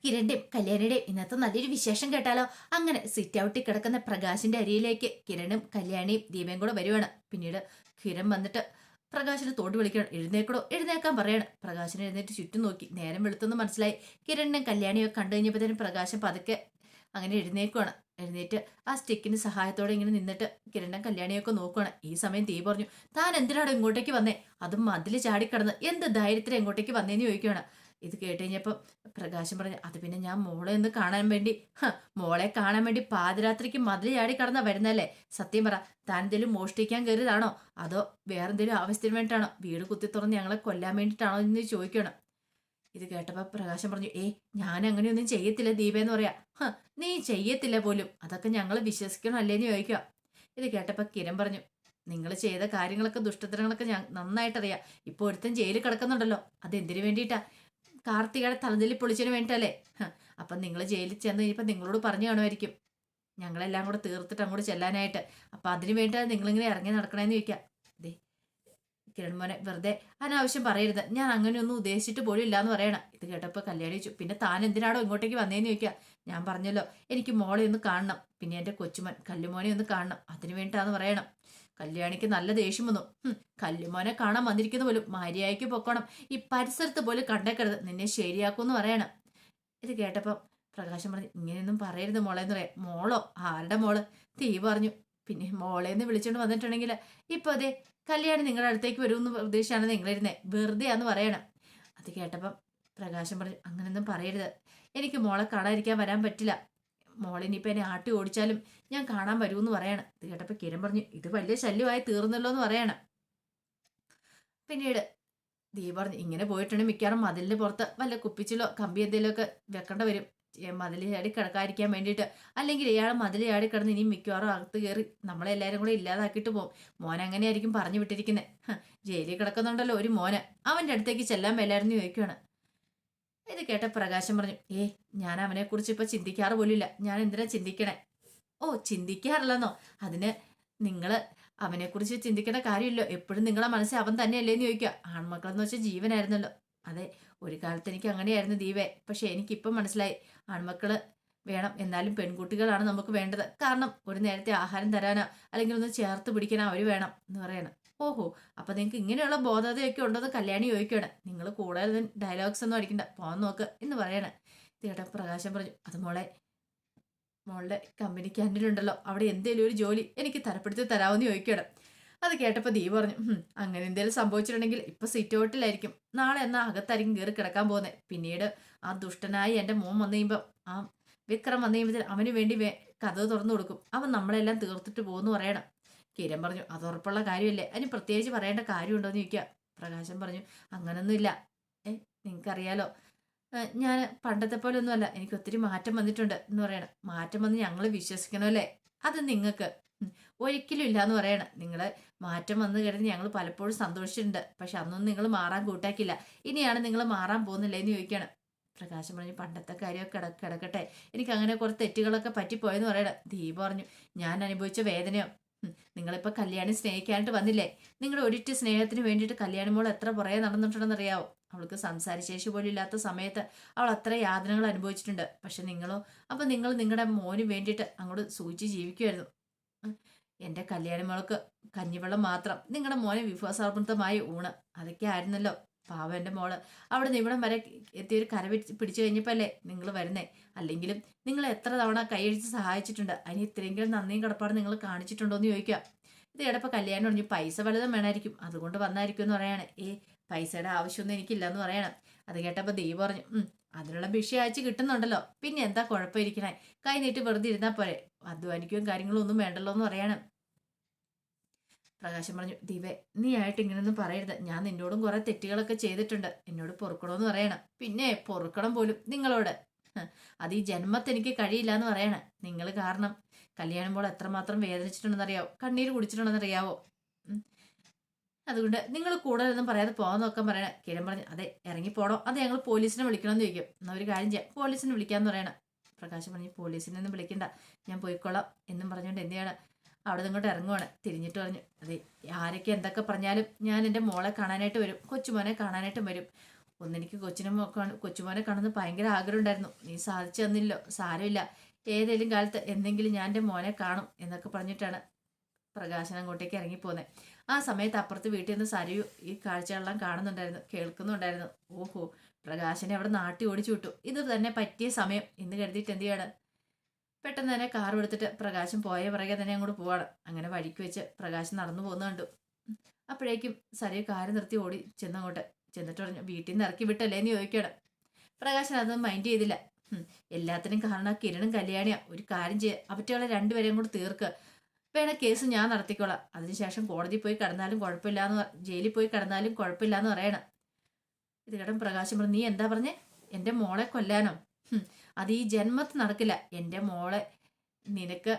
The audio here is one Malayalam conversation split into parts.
കിരണിന്റെയും കല്യാണിയുടെയും ഇന്നത്തെ നല്ലൊരു വിശേഷം കേട്ടാലോ. അങ്ങനെ സിറ്റ് ഔട്ടിൽ കിടക്കുന്ന പ്രകാശിന്റെ അരിയിലേക്ക് കിരണും കല്യാണിയും ദീപയും കൂടെ വരുവാണ്. പിന്നീട് കിരൺ വന്നിട്ട് പ്രകാശിനെ തോണ്ടി വിളിക്കണം. എഴുന്നേക്കടോ, എഴുന്നേക്കാൻ പറയാണ്. പ്രകാശിനെ എഴുന്നേറ്റ് ചുറ്റും നോക്കി. നേരം വെളുത്തെന്ന് മനസ്സിലായി. കിരണിനും കല്യാണിയും ഒക്കെ കണ്ടു കഴിഞ്ഞപ്പോഴത്തേനും പ്രകാശം പതുക്കെ അങ്ങനെ എഴുന്നേക്കുവാണ്. എഴുന്നേറ്റ് ആ സ്റ്റിക്കിന് സഹായത്തോടെ ഇങ്ങനെ നിന്നിട്ട് കിരണ്ണൻ കല്യാണിയൊക്കെ നോക്കുവാണ്. ഈ സമയം തീ പറഞ്ഞു, താൻ എന്തിനാണ് ഇങ്ങോട്ടേക്ക് വന്നേ? അതും മതില് ചാടിക്കടന്ന് എന്ത് ധൈര്യത്തിൽ എങ്ങോട്ടേക്ക് വന്നേന്ന് ചോദിക്കുവാണ്. ഇത് കേട്ട് കഴിഞ്ഞപ്പം പ്രകാശം പറഞ്ഞു, അത് പിന്നെ ഞാൻ മോളെ ഒന്ന് കാണാൻ വേണ്ടി മോളെ കാണാൻ വേണ്ടി പാതിരാത്രിക്ക് മതിൽ ചാടി കടന്നാ വരുന്നല്ലേ? സത്യം പറ, താൻ എന്തെങ്കിലും മോഷ്ടിക്കാൻ കയറിയതാണോ അതോ വേറെന്തെങ്കിലും ആവശ്യത്തിന് വേണ്ടിയിട്ടാണോ? വീട് കുത്തി തുറന്ന് ഞങ്ങളെ കൊല്ലാൻ വേണ്ടിയിട്ടാണോ എന്ന് ചോദിക്കണം. ഇത് കേട്ടപ്പോ പ്രകാശം പറഞ്ഞു, ഞാൻ അങ്ങനെയൊന്നും ചെയ്യത്തില്ല ദീപേന്ന് പറയാ. നീ ചെയ്യത്തില്ല പോലും, അതൊക്കെ ഞങ്ങൾ വിശ്വസിക്കണം അല്ലേന്ന് ചോദിക്കുക. ഇത് കേട്ടപ്പോ കിരൺ പറഞ്ഞു, നിങ്ങൾ ചെയ്ത കാര്യങ്ങളൊക്കെ ദുഷ്ടത്തരങ്ങളൊക്കെ ഞാൻ നന്നായിട്ടറിയാം. ഇപ്പൊ ഒരുത്തൻ ജയിലിൽ കിടക്കുന്നുണ്ടല്ലോ, അതെന്തിനു വേണ്ടിയിട്ടാ? കാർത്തികയുടെ തലതിൽ പൊളിച്ചതിന് വേണ്ടിയിട്ടല്ലേ? അപ്പം നിങ്ങൾ ജയിലിൽ ചെന്ന് കഴിഞ്ഞപ്പോൾ നിങ്ങളോട് പറഞ്ഞു കാണുമായിരിക്കും ഞങ്ങളെല്ലാം കൂടെ തീർത്തിട്ട് അങ്ങോട്ട് ചെല്ലാനായിട്ട്. അപ്പം അതിനു വേണ്ടിയാണ് നിങ്ങളിങ്ങനെ ഇറങ്ങി നടക്കണേന്ന് ചോദിക്കാം. ദേ കിരൺ മോനെ, വെറുതെ അനാവശ്യം പറയരുത്. ഞാൻ അങ്ങനെയൊന്നും ഉദ്ദേശിച്ചിട്ട് പോലും ഇല്ലാന്ന് പറയണം. ഇത് കേട്ടപ്പോൾ കല്യാണി ചോദിച്ചു, പിന്നെ താൻ എന്തിനാണോ ഇങ്ങോട്ടേക്ക് വന്നേന്ന് ചോദിക്കുക. ഞാൻ പറഞ്ഞല്ലോ, എനിക്ക് മോളെ ഒന്ന് കാണണം, പിന്നെ എൻ്റെ കൊച്ചുമോൻ കല്ലുമോനെ ഒന്ന് കാണണം, അതിനു വേണ്ടിയിട്ടാന്ന് പറയണം. കല്യാണിക്ക് നല്ല ദേഷ്യം വന്നു. കല്ലുമോനെ കാണാൻ വന്നിരിക്കുന്ന പോലും മര്യാദയ്ക്ക് പൊക്കണം, ഈ പരിസരത്ത് പോലും കണ്ടേക്കരുത്, നിന്നെ ശരിയാക്കുമെന്ന് പറയണം. ഇത് കേട്ടപ്പം പ്രകാശം പറഞ്ഞു, ഇങ്ങനെയൊന്നും പറയരുത് മോളെന്ന് പറയാം. മോളോ? ആരുടെ മോള്? തീ പറഞ്ഞു, പിന്നെ മോളേന്ന് വിളിച്ചോണ്ട് വന്നിട്ടുണ്ടെങ്കിൽ ഇപ്പൊ അതെ കല്യാണി നിങ്ങളുടെ അടുത്തേക്ക് വരുമെന്ന് പ്രതീക്ഷയാണ് നിങ്ങളിരുന്നേ, വെറുതെയാന്ന് പറയണം. അത് കേട്ടപ്പം പ്രകാശം പറഞ്ഞു, അങ്ങനെയൊന്നും പറയരുത്, എനിക്ക് മോളെ കാണാതിരിക്കാൻ വരാൻ പറ്റില്ല. മോളിനിയിപ്പോൾ എന്നെ ആട്ടി ഓടിച്ചാലും ഞാൻ കാണാൻ വരുമെന്ന് പറയണം. ഇത് കേട്ടപ്പോൾ കിരൺ പറഞ്ഞു, ഇത് വലിയ ശല്യമായി തീർന്നല്ലോ എന്ന് പറയണം. പിന്നീട് ദീപ പറഞ്ഞു, ഇങ്ങനെ പോയിട്ടുണ്ടെങ്കിൽ മിക്കവാറും മതിലിന് പുറത്ത് വല്ല കുപ്പിച്ചിലോ കമ്പി എന്തെങ്കിലുമൊക്കെ വെക്കേണ്ട വരും, മതിൽ ചാടി കിടക്കാതിരിക്കാൻ വേണ്ടിയിട്ട്. അല്ലെങ്കിൽ ഇയാൾ മതിൽ ചാടി കിടന്ന് ഇനിയും മിക്കവാറും അകത്ത് കയറി നമ്മളെല്ലാവരും കൂടെ ഇല്ലാതാക്കിയിട്ട് പോകും. മോൻ അങ്ങനെയായിരിക്കും പറഞ്ഞു വിട്ടിരിക്കുന്നത്. ജയിലിൽ കിടക്കുന്നുണ്ടല്ലോ ഒരു മോന്, അവൻ്റെ അടുത്തേക്ക് ചെല്ലാൻ മേലായിരുന്നു ചോദിക്കുകയാണ്. ഇത് കേട്ട പ്രകാശം പറഞ്ഞു, ഞാൻ അവനെക്കുറിച്ച് ഇപ്പൊ ചിന്തിക്കാറ് പോലില്ല. ഞാൻ എന്തിനാ ചിന്തിക്കണേ? ഓ, ചിന്തിക്കാറില്ലെന്നോ? അതിന് നിങ്ങൾ അവനെക്കുറിച്ച് ചിന്തിക്കേണ്ട കാര്യമില്ലോ, എപ്പോഴും നിങ്ങളെ മനസ്സിൽ അവൻ തന്നെയല്ലേന്ന് ചോദിക്കുക. ആൺമക്കളെന്ന് വെച്ചാൽ ജീവനായിരുന്നല്ലോ. അതെ, ഒരു കാലത്ത് എനിക്ക് അങ്ങനെയായിരുന്നു ദീപേ, പക്ഷെ എനിക്കിപ്പം മനസ്സിലായി, ആൺമക്കള് വേണം, എന്നാലും പെൺകുട്ടികളാണ് നമുക്ക് വേണ്ടത്. കാരണം ഒരു നേരത്തെ ആഹാരം തരാനോ അല്ലെങ്കിൽ ഒന്ന് ചേർത്ത് പിടിക്കാനോ അവർ വേണം എന്ന് പറയണം. ഓഹോ, അപ്പൊ നിങ്ങൾക്ക് ഇങ്ങനെയുള്ള ബോധതയൊക്കെ ഉണ്ടോന്ന് കല്യാണി ചോദിക്കുകയാണ്. നിങ്ങൾ കൂടുതൽ ഡയലോഗ്സ് ഒന്നും അടിക്കണ്ട, പോകാൻ നോക്ക് എന്ന് പറയണ. തീട്ട പ്രകാശം പറഞ്ഞു, അത് മോളുടെ കമ്പനി ക്യാൻറ്റീനുണ്ടല്ലോ, അവിടെ എന്തേലും ഒരു ജോലി എനിക്ക് തരപ്പെടുത്തി തരാമെന്ന് ചോദിക്കണം. അത് കേട്ടപ്പോൾ ദീപ പറഞ്ഞു, അങ്ങനെ എന്തെങ്കിലും സംഭവിച്ചിട്ടുണ്ടെങ്കിൽ ഇപ്പൊ സിറ്റ് ഔട്ടിലായിരിക്കും, നാളെ എന്നാ അകത്തായിരിക്കും കയറി കിടക്കാൻ പോകുന്നത്. പിന്നീട് ആ ദുഷ്ടനായി എൻ്റെ മോൻ വന്നു കഴിയുമ്പോൾ, ആ വിക്രം വന്നു കഴിയുമ്പോൾ അവന് വേണ്ടി കഥ തുറന്നു കൊടുക്കും, അവൻ നമ്മളെല്ലാം തീർത്തിട്ട് പോകുന്നു പറയണം. കിരൺ പറഞ്ഞു, അത് ഉറപ്പുള്ള കാര്യമല്ലേ, അതിന് പ്രത്യേകിച്ച് പറയേണ്ട കാര്യമുണ്ടോ എന്ന് ചോദിക്കുക. പ്രകാശം പറഞ്ഞു, അങ്ങനൊന്നുമില്ല, നിങ്ങൾക്കറിയാലോ, ഞാൻ പണ്ടത്തെ പോലെ ഒന്നുമല്ല, എനിക്ക് ഒത്തിരി മാറ്റം വന്നിട്ടുണ്ട് എന്ന് പറയണം. മാറ്റം വന്ന് ഞങ്ങൾ വിശ്വസിക്കണമല്ലേ? അത് നിങ്ങൾക്ക് ഒരിക്കലും ഇല്ല എന്ന് പറയണം. നിങ്ങൾ മാറ്റം വന്നു കഴിഞ്ഞ് ഞങ്ങൾ പലപ്പോഴും സന്തോഷിച്ചിട്ടുണ്ട്, പക്ഷെ അന്നൊന്നും നിങ്ങൾ മാറാൻ കൂട്ടാക്കില്ല, ഇനിയാണ് നിങ്ങൾ മാറാൻ പോകുന്നില്ല എന്ന് ചോദിക്കുകയാണ്. പ്രകാശം പറഞ്ഞു, പണ്ടത്തെ കാര്യമൊക്കെ കിടക്കട്ടെ, എനിക്ക് അങ്ങനെ കുറച്ച് തെറ്റുകളൊക്കെ പറ്റിപ്പോയെന്ന് പറയണം. ദീപ പറഞ്ഞു, ഞാൻ അനുഭവിച്ച വേദനയോ? നിങ്ങളിപ്പോ കല്യാണി സ്നേഹിക്കാനായിട്ട് വന്നില്ലേ? നിങ്ങളുടെ ഒരിറ്റ് സ്നേഹത്തിന് വേണ്ടിയിട്ട് കല്യാണി മോൾ എത്ര പുറകെ നടന്നിട്ടുണ്ടെന്ന് അറിയാവോ? അവൾക്ക് സംസാരശേഷി പോലും ഇല്ലാത്ത സമയത്ത് അവൾ അത്ര യാതനകൾ അനുഭവിച്ചിട്ടുണ്ട്. പക്ഷെ നിങ്ങളോ? അപ്പൊ നിങ്ങൾ നിങ്ങളുടെ മോന് വേണ്ടിയിട്ട് അങ്ങോട്ട് സൂചിച്ച് ജീവിക്കുമായിരുന്നു. എൻ്റെ കല്യാണി മോൾക്ക് കഞ്ഞിവെള്ളം മാത്രം, നിങ്ങളുടെ മോനെ വിഭവസമൃദ്ധമായ ഊണ്, അതൊക്കെ ആയിരുന്നല്ലോ പാവം എൻ്റെ മോള്. അവിടെ നിന്ന് ഇവിടം വരെ എത്തിയൊരു കര പിടിച്ചു കഴിഞ്ഞപ്പോൾ അല്ലേ നിങ്ങൾ വരുന്നേ? അല്ലെങ്കിലും നിങ്ങൾ എത്ര തവണ കൈയടിച്ച് സഹായിച്ചിട്ടുണ്ട്, അതിന് ഇത്രയെങ്കിലും നന്ദിയും കടപ്പാടും നിങ്ങൾ കാണിച്ചിട്ടുണ്ടോ എന്ന് ചോദിക്കുക. ഇത് കേട്ടപ്പോൾ കല്യാണം പറഞ്ഞു, പൈസ വലുതും വേണമായിരിക്കും, അതുകൊണ്ട് വന്നായിരിക്കും എന്ന് പറയാണ്. പൈസയുടെ ആവശ്യമൊന്നും എനിക്കില്ല എന്ന് പറയണം. അത് കേട്ടപ്പോൾ ദീപ പറഞ്ഞു, അതിനുള്ള ഭിക്ഷ അയച്ച് കിട്ടുന്നുണ്ടല്ലോ, പിന്നെ എന്താ കുഴപ്പമിരിക്കണേ, കൈ നീട്ടി വെറുതെ ഇരുന്നാൽ പോരെ, അധ്വാനിക്കുകയും കാര്യങ്ങളും ഒന്നും വേണ്ടല്ലോ എന്ന് പറയണം. പ്രകാശം പറഞ്ഞു, ദീപേ, നീ ആയിട്ട് ഇങ്ങനെയൊന്നും പറയരുത്, ഞാൻ നിന്നോടും കുറെ തെറ്റുകളൊക്കെ ചെയ്തിട്ടുണ്ട്, എന്നോട് പൊറുക്കണമെന്ന് പറയണം. പിന്നെ പൊറുക്കണം പോലും നിങ്ങളോട്? അത് ഈ ജന്മത്ത് എനിക്ക് കഴിയില്ല എന്ന് പറയണം. നിങ്ങൾ കാരണം കല്യാണം എത്രമാത്രം വേദനിച്ചിട്ടുണ്ടെന്നറിയാവോ, കണ്ണീര് കുടിച്ചിട്ടുണ്ടെന്നറിയാവോ? അതുകൊണ്ട് നിങ്ങൾ കൂടുതലൊന്നും പറയാതെ പോകാൻ നോക്കാൻ പറയണം. കിരൺ പറഞ്ഞു, അതെ, ഇറങ്ങിപ്പോണോ അത് ഞങ്ങൾ പോലീസിനെ വിളിക്കണമെന്ന് ചോദിക്കും. എന്നാൽ ഒരു കാര്യം ചെയ്യാം, പോലീസിനെ വിളിക്കാമെന്ന് പറയണം. പ്രകാശം പറഞ്ഞു, പോലീസിനെ ഒന്നും വിളിക്കണ്ട, ഞാൻ പോയിക്കോളാം എന്നും പറഞ്ഞുകൊണ്ട് എന്ത് ചെയ്യണം, അവിടെ നിങ്ങോട്ട് ഇറങ്ങുവാണ്. തിരിഞ്ഞിട്ട് പറഞ്ഞു, അതെ, ആരൊക്കെ എന്തൊക്കെ പറഞ്ഞാലും ഞാൻ എൻ്റെ മോളെ കാണാനായിട്ട് വരും, കൊച്ചുമോനെ കാണാനായിട്ടും വരും. ഒന്നെനിക്ക് കൊച്ചുമോനെ കാണുന്ന ഭയങ്കര ആഗ്രഹം ഉണ്ടായിരുന്നു. നീ സാധിച്ചു തന്നില്ലോ, സാരമില്ല, ഏതെങ്കിലും കാലത്ത് എന്തെങ്കിലും ഞാൻ എൻ്റെ മോനെ കാണും എന്നൊക്കെ പറഞ്ഞിട്ടാണ് പ്രകാശൻ അങ്ങോട്ടേക്ക് ഇറങ്ങിപ്പോന്നെ. ആ സമയത്ത് അപ്പുറത്ത് വീട്ടിൽ നിന്ന് സരയു ഈ കാഴ്ചകളെല്ലാം കാണുന്നുണ്ടായിരുന്നു, കേൾക്കുന്നുണ്ടായിരുന്നു. ഓഹോ, പ്രകാശനെ അവിടെ നാട്ടി ഓടിച്ചു വിട്ടു, ഇത് തന്നെ പറ്റിയ സമയം എന്ന് കരുതിയിട്ട് എന്ത് ചെയ്യാണ്, പെട്ടെന്ന് തന്നെ കാർ എടുത്തിട്ട് പ്രകാശം പോയ പിറകെ തന്നെ അങ്ങോട്ട് പോവാണ്. അങ്ങനെ വഴിക്ക് വെച്ച് പ്രകാശം നടന്നു പോകുന്ന കണ്ടു. അപ്പോഴേക്കും സരയു കാറ് നിർത്തി ഓടി ചെന്നങ്ങോട്ട് ചെന്നിട്ട് പറഞ്ഞു, വീട്ടിൽ നിന്ന് ഇറക്കി വിട്ടല്ലേ എന്ന് ചോദിക്കുകയാണ്. പ്രകാശൻ അതൊന്നും മൈൻഡ് ചെയ്തില്ല. എല്ലാത്തിനും കാരണം കിരണും കല്യാണിയാ. ഒരു കാര്യം ചെയ്യുക, അവറ്റകളെ രണ്ടുപേരെയും കൂടെ തീർക്ക്, വേണ കേസ് ഞാൻ നടത്തിക്കോളാം, അതിനുശേഷം കോടതി പോയി കിടന്നാലും കുഴപ്പമില്ലാന്ന്, ജയിലിൽ പോയി കിടന്നാലും കുഴപ്പമില്ലാന്ന് പറയണം. ഇത് കേട്ടൻ പ്രകാശം പറഞ്ഞു, നീ എന്താ പറഞ്ഞേ, എൻ്റെ മോളെ കൊല്ലാനോ? അത് ഈ ജന്മത്ത് നടക്കില്ല. എൻ്റെ മോളെ നിനക്ക്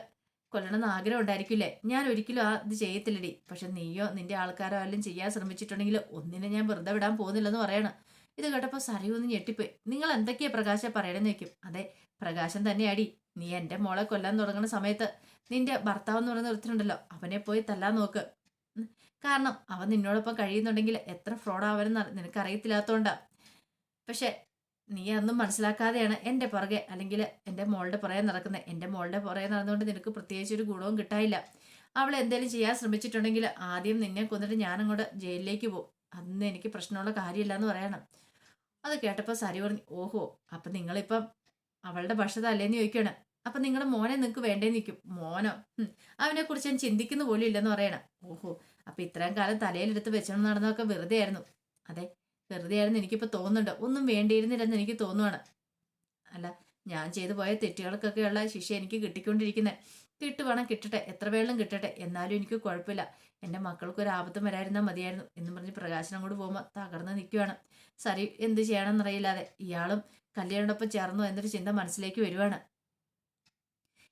കൊല്ലണമെന്ന് ആഗ്രഹം ഉണ്ടായിരിക്കില്ലേ, ഞാൻ ഒരിക്കലും ഇത് ചെയ്യത്തില്ലടി. പക്ഷെ നീയോ നിന്റെ ആൾക്കാരോ എല്ലാം ചെയ്യാൻ ശ്രമിച്ചിട്ടുണ്ടെങ്കിൽ ഒന്നിനെ ഞാൻ വെറുതെ വിടാൻ പോകുന്നില്ലെന്ന് പറയണം. ഇത് കേട്ടപ്പോൾ സരയു ഒന്ന് ഞെട്ടിപ്പോയി. നിങ്ങൾ എന്തൊക്കെയാ പ്രകാശം പറയണമെന്ന് വെക്കും. അതെ, പ്രകാശം തന്നെയാടി. നീ എൻ്റെ മോളെ കൊല്ലാൻ തുടങ്ങുന്ന സമയത്ത് നിന്റെ ഭർത്താവ് എന്ന് പറയുന്ന ഒരുത്തനുണ്ടല്ലോ, അവനെ പോയി തല്ലാൻ നോക്ക്. കാരണം അവൻ നിന്നോടൊപ്പം കഴിയുന്നുണ്ടെങ്കിൽ എത്ര ഫ്രോഡാവനെന്ന് നിനക്കറിയത്തില്ലാത്തതുകൊണ്ടാ. പക്ഷെ നീ അതൊന്നും മനസ്സിലാക്കാതെയാണ് എൻ്റെ പുറകെ, അല്ലെങ്കിൽ എൻ്റെ മോളുടെ പുറകെ നടക്കുന്നത്. എൻ്റെ മോളുടെ പുറകെ നടന്നുകൊണ്ട് നിനക്ക് പ്രത്യേകിച്ച് ഒരു ഗുണവും കിട്ടാനില്ല. അവൾ എന്തെങ്കിലും ചെയ്യാൻ ശ്രമിച്ചിട്ടുണ്ടെങ്കിൽ ആദ്യം നിന്നെ കൊന്നിട്ട് ഞാനങ്ങോട്ട് ജയിലിലേക്ക് പോകും. അന്ന് എനിക്ക് പ്രശ്നമുള്ള കാര്യമില്ല എന്ന് പറയണം. അത് കേട്ടപ്പോൾ സരി പറഞ്ഞു, ഓഹോ, അപ്പം നിങ്ങളിപ്പം അവളുടെ ഭക്ഷണം അല്ലേന്ന് ചോദിക്കുകയാണ്. അപ്പം നിങ്ങളുടെ മോനെ നിങ്ങൾക്ക് വേണ്ടേന്ന് നിൽക്കും. മോനോ, അവനെക്കുറിച്ച് ഞാൻ ചിന്തിക്കുന്ന പോലും ഇല്ലെന്ന് പറയണം. ഓഹോ, അപ്പം ഇത്രയും കാലം തലയിലെടുത്ത് വെച്ചോണ്ട് നടന്നതൊക്കെ വെറുതെ ആയിരുന്നു. അതെ, വെറുതെ ആയിരുന്നു എനിക്കിപ്പോൾ തോന്നുന്നുണ്ട്. ഒന്നും വേണ്ടിയിരുന്നില്ലെന്ന് എനിക്ക് തോന്നുവാണ്. അല്ല, ഞാൻ ചെയ്തു പോയ തെറ്റുകൾക്കൊക്കെയുള്ള ശിക്ഷ എനിക്ക് കിട്ടിക്കൊണ്ടിരിക്കുന്നത്. കിട്ടുവാണം, കിട്ടട്ടെ, എത്ര വേളം കിട്ടട്ടെ, എന്നാലും എനിക്ക് കുഴപ്പമില്ല. എൻ്റെ മക്കൾക്കൊരു ആപത്തും വരായിരുന്നാൽ മതിയായിരുന്നു എന്ന് പറഞ്ഞ് പ്രകാശനം കൂടി പോകുമ്പോൾ തകർന്ന് നിൽക്കുവാണ്. സരി എന്ത് ചെയ്യണമെന്നറിയില്ലാതെ. ഇയാളും കല്യാണോടൊപ്പം ചേർന്നു എന്നൊരു ചിന്ത മനസ്സിലേക്ക് വരുവാണ്.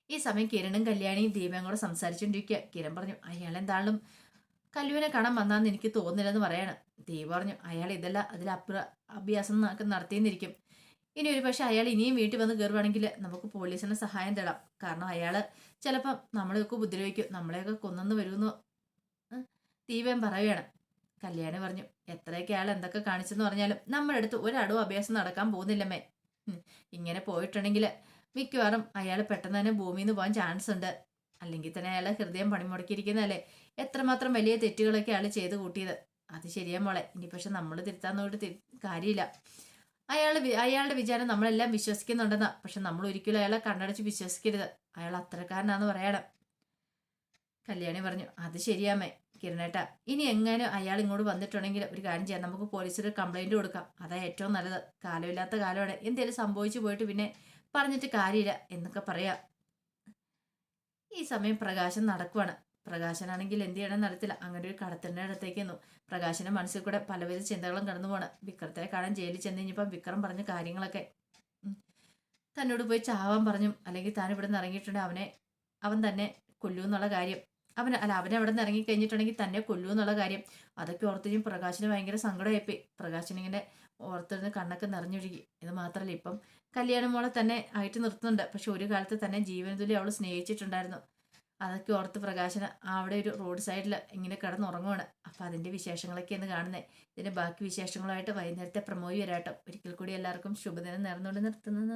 ഈ സമയം കിരണും കല്യാണിയും ദീപയും കൂടെ സംസാരിച്ചുകൊണ്ടിരിക്കുക. കിരൺ പറഞ്ഞു, അയാൾ എന്തായാലും കല്ലുവിനെ കാണാൻ വന്നാന്ന് എനിക്ക് തോന്നുന്നില്ലെന്ന് പറയാണ്. ദീപ പറഞ്ഞു, അയാൾ ഇതല്ല അഭ്യാസം നടത്തിയെന്നിരിക്കും. ഇനി ഒരു പക്ഷെ അയാൾ ഇനിയും വീട്ടിൽ വന്ന് കയറുവാണെങ്കിൽ നമുക്ക് പോലീസിന് സഹായം തേടാം. കാരണം അയാൾ ചിലപ്പം നമ്മളെയൊക്കെ ഉപദ്രവിക്കും, നമ്മളെയൊക്കെ കൊന്നെന്ന് വരുമെന്ന് ദീപൻ പറയുകയാണ്. കല്യാണി പറഞ്ഞു, എത്രയൊക്കെ അയാൾ എന്തൊക്കെ കാണിച്ചെന്ന് പറഞ്ഞാലും നമ്മുടെ അടുത്ത് ഒരടവും അഭ്യാസം നടക്കാൻ പോകുന്നില്ലമ്മേ. ഇങ്ങനെ പോയിട്ടുണ്ടെങ്കിൽ മിക്കവാറും അയാൾ പെട്ടെന്ന് തന്നെ ഭൂമിയിൽ നിന്ന് പോകാൻ ചാൻസ് ഉണ്ട്. അല്ലെങ്കിൽ തന്നെ അയാളെ ഹൃദയം പണിമുടക്കിയിരിക്കുന്നതല്ലേ. എത്രമാത്രം വലിയ തെറ്റുകളൊക്കെ അയാൾ ചെയ്ത് കൂട്ടിയത്. അത് ശരിയാ മോളെ, ഇനി പക്ഷെ നമ്മൾ തിരുത്താൻ നോക്കിയിട്ട് കാര്യമില്ല. അയാളുടെ വിചാരം നമ്മളെല്ലാം വിശ്വസിക്കുന്നുണ്ടെന്നാ. പക്ഷെ നമ്മൾ ഒരിക്കലും അയാളെ കണ്ണടച്ച് വിശ്വസിക്കരുത്, അയാൾ അത്രക്കാരനാന്ന് പറയണം. കല്യാണി പറഞ്ഞു, അത് ശരിയാമ്മേ. കിരണേട്ടാ, ഇനി എങ്ങനെ അയാൾ ഇങ്ങോട്ട് വന്നിട്ടുണ്ടെങ്കിൽ ഒരു കാര്യം ചെയ്യാം, നമുക്ക് പോലീസിൽ കംപ്ലൈന്റ് കൊടുക്കാം. അതാ ഏറ്റവും നല്ലത്. കാലമില്ലാത്ത കാലമാണ്, എന്തേലും സംഭവിച്ചു പോയിട്ട് പിന്നെ പറഞ്ഞിട്ട് കാര്യമില്ല എന്നൊക്കെ പറയാം. ഈ സമയം പ്രകാശൻ നടക്കുവാണ്. പ്രകാശനാണെങ്കിൽ എന്ത് ചെയ്യണമെന്ന് അറിയത്തില്ല. അങ്ങനെ ഒരു കടത്തിന്റെ അടുത്തേക്ക് എന്നു. പ്രകാശന്റെ മനസ്സിൽ കൂടെ പലവിധ ചിന്തകളും കടന്നു പോണ്. വിക്രത്തെ കാണാൻ ജയിലിൽ ചെന്ന് കഴിഞ്ഞപ്പം വിക്രം പറഞ്ഞ കാര്യങ്ങളൊക്കെ, തന്നോട് പോയി ചാവാൻ പറഞ്ഞു, അല്ലെങ്കിൽ താൻ ഇവിടെ നിന്ന് ഇറങ്ങിയിട്ടുണ്ടെങ്കിൽ അവൻ തന്നെ കൊല്ലൂ എന്നുള്ള കാര്യം, അവനെ അവിടെ നിന്ന് ഇറങ്ങി കഴിഞ്ഞിട്ടുണ്ടെങ്കിൽ തന്നെ കൊല്ലൂ എന്നുള്ള കാര്യം, അതൊക്കെ ഓർത്തും പ്രകാശന് ഭയങ്കര സങ്കടമായിപ്പോയി. പ്രകാശനിങ്ങനെ ഓർത്തിരുന്ന് കണ്ണൊക്കെ നിറഞ്ഞൊഴുകി. ഇത് മാത്രമല്ല, ഇപ്പം കല്യാണം മോളെ തന്നെ ആയിട്ട് നിർത്തുന്നുണ്ട്. പക്ഷെ ഒരു കാലത്ത് തന്നെ ജീവനതുല്യം അവൾ സ്നേഹിച്ചിട്ടുണ്ടായിരുന്നു. അതൊക്കെ ഓർത്ത് പ്രകാശന അവിടെ ഒരു റോഡ് സൈഡിൽ ഇങ്ങനെ കിടന്നുറങ്ങുവാണ്. അപ്പം അതിൻ്റെ വിശേഷങ്ങളൊക്കെയാണ് കാണുന്നത്. ഇതിൻ്റെ ബാക്കി വിശേഷങ്ങളുമായിട്ട് വൈകുന്നേരത്തെ പ്രമോയി വരാട്ടോ. ഒരിക്കൽ കൂടി എല്ലാവർക്കും ശുഭദിനം നേർന്നുകൊണ്ട് നിർത്തുന്നത്.